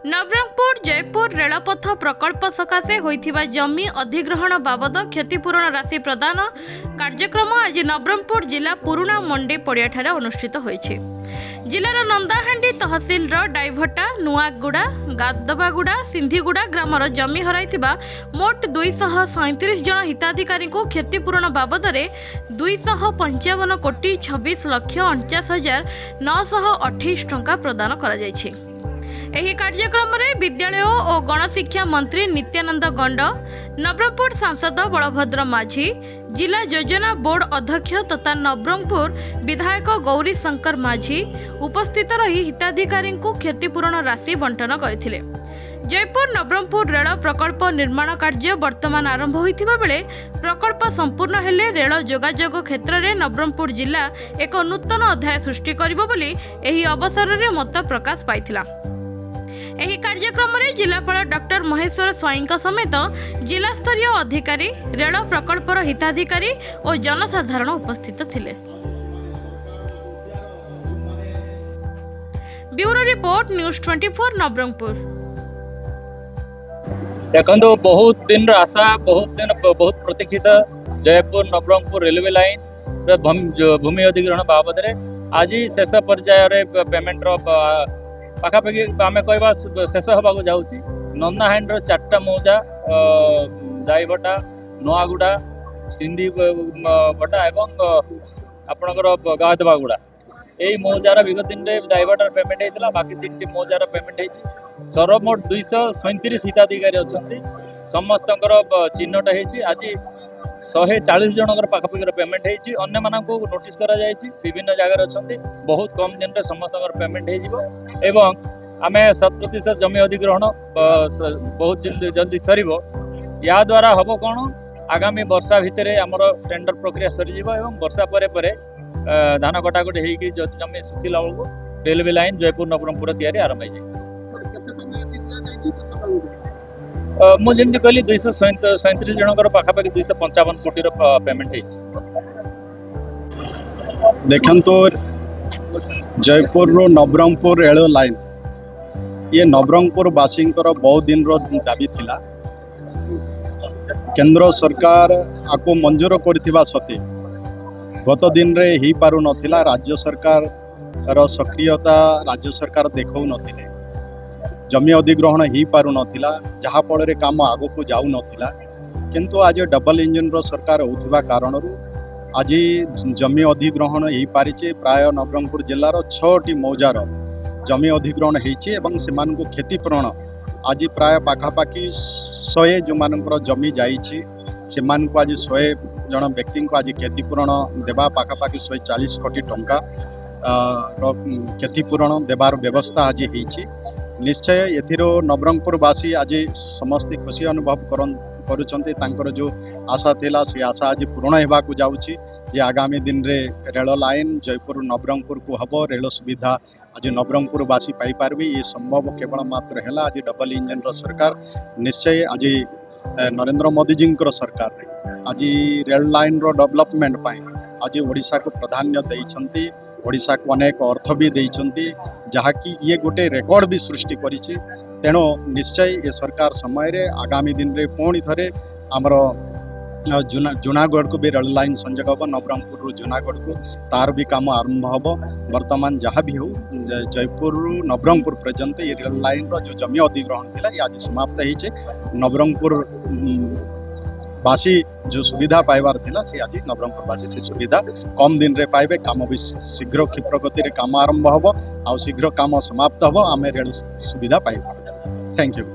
नवरंगपुर जयपुर रेलपथ प्रकल्प सकाशे होइथिबा जमी अधिग्रहण बाबद क्षतिपूरण राशि प्रदान कार्यक्रम आज नवरंगपुर जिला पुराणा मंडी पड़ियाठारे अनुष्ठित होइछि। जिलार नंदाहांडी तहसिल डाइभटा नुआगुड़ा गादबागुड़ा सिंधीगुड़ा ग्रामर जमी हराइथिबा मोट 237 जन हिताधिकारी को क्षतिपूरण बाबद 255 कोटी 26 लक्ष 49,928 टंका प्रदान करा जायछि। एही कार्यक्रम में विद्यालय और गणशिक्षा मंत्री नित्यानंद गंड, नवरंगपुर सांसद बलभद्र माझी, जिला योजना बोर्ड अध्यक्ष तथा नवरंगपुर विधायक गौरी शंकर माझी उपस्थित रही हिताधिकारी को क्षतिपूरण राशि बंटन करथिले। जयपुर नवरंगपुर रेल प्रकल्प निर्माण कार्य वर्तमान आरंभ होइथिबा बेले प्रकल्प संपूर्ण हेले रेल जोगाजोग क्षेत्र में नवरंगपुर जिला एक नूतन अध्याय सृष्टि करिबो बोली एही अवसर में मत प्रकाश पाइथिला। एही कार्यक्रम में जिलापाल डॉक्टर महेश्वर स्वाई समेत जिला स्तरीय अधिकारी रेल प्रकल्पर हिताधिकारी और जनसाधारण उपस्थित थिले। Bureau report news 24 Nabarangpur. देखो बहुत दिन आशा बहुत प्रतीक्षित जयपुर नवरंगपुर रेलवे लाइन भूमि अधिग्रहण बाबद आज शेष पर्यायर पेमेंट पाखापाखि आम कह शेष होगा जाऊँगी। नंदाहांड 4टा मौजा दाईभटा नुआगुड़ा सिंधी बटा एवं आपणकर गादबागुड़ा यही मौजार विगत दिन में दाईभटार पेमेंट होता बाकी 3टी मौजार पेमेंट हो सर्वमोट 237 हिताधिकारी अच्छा समस्त चिन्हट हो आज 140 जनकर पाखापाखि पेमेंट होती अन्य मानक नोटिस करा जायछि विभिन्न जगह अच्छा बहुत कम दिन में समस्त पेमेंट हो आम 100% जमी अधिग्रहण बहुत जल्दी सर या द्वारा हम कौन आगामी वर्षा भितर आमर टेंडर प्रक्रिया सरीज वर्षा पर धान कटाकटी होगी जमी सुखिला बेलू रेलवे लाइन जयपुर नवरंगपुर तैयारी आरंभ हो मुझे कहली 237 जनकर पाखापाखि 255 कोटी पेमेंट देखंतु जयपुर रो नवरंगपुर रेल लाइन ये नवरंगपुर वासी बहुत दिन रो दाबी थिला। केंद्र सरकार आपको मंजूर करथिबा सते गत दिन रे ही पारु नथिला। राज्य सरकार रो सक्रियता राज्य सरकार देखौ नथिले जमी अधिग्रहण ही पारु नथिला जहा फल काम आगो को जाऊ नथिला। किंतु आज डबल इंजन रो सरकार होथिबा कारणरू आज जमी अधिग्रहण हो पारिछे। प्राय नवरंगपुर जिलार 6टी मौजार जमी अधिग्रहण होइछे एवं सेमान को क्षतिपूरण आज प्राय पाखापाखि 100 जो मानकर जमी जाइछे सेमान को आज 100 जन व्यक्ति को आज क्षतिपूरण देबा पाखापाखि 140 कोटी टंका क्षतिपूरण देबार व्यवस्था आज होइछे। निश्चय एथिरो नवरंगपुरवासी आज समस्त खुशी अनुभव करुचंते तांकर जो आशा थिला से आशा आज पूर्ण हेबाकू जाउछि जे आगामी दिन रे रेल लाइन जयपुर नवरंगपुर को हबो रेल सुविधा आज नवरंगपुरवासी पाई पारबे। ये संभव केवल मात्र हैला आज डबल इंजन रो सरकार निश्चय आज नरेंद्र मोदी जी सरकार रे आज रेल लाइन रो डेवलपमेंट पाई आज ओडिशा को प्राधान्य दैछंती ओडिशा को अनेक अर्थ भी दैछंती जहाँकि ये गोटे रेकर्ड भी सृष्टि करिछि। तेणु निश्चय ये सरकार समय रे आगामी दिन रे पुणी थरे आमर जूनागढ़ को भी रेल लाइन संजोग हम नवरंगपुर जूनागढ़ को तार भी काम आरंभ हम। वर्तमान जहाँ भी हो जयपुर नवरंगपुर पर्यंत ये रेल लाइन रो जो जमी अधिग्रहण थिला ये आज समाप्त होइछे। नवरंगपुर वासी जो सुविधा पाइबार थिला से आज नवरंगपुरवासी से सुविधा कम दिन रे पाइबे। काम भी शीघ्र क्षिप्र गति रे काम आरंभ हम आ शीघ्र काम समाप्त हम आम रेल सुविधा पाइबा। Thank you.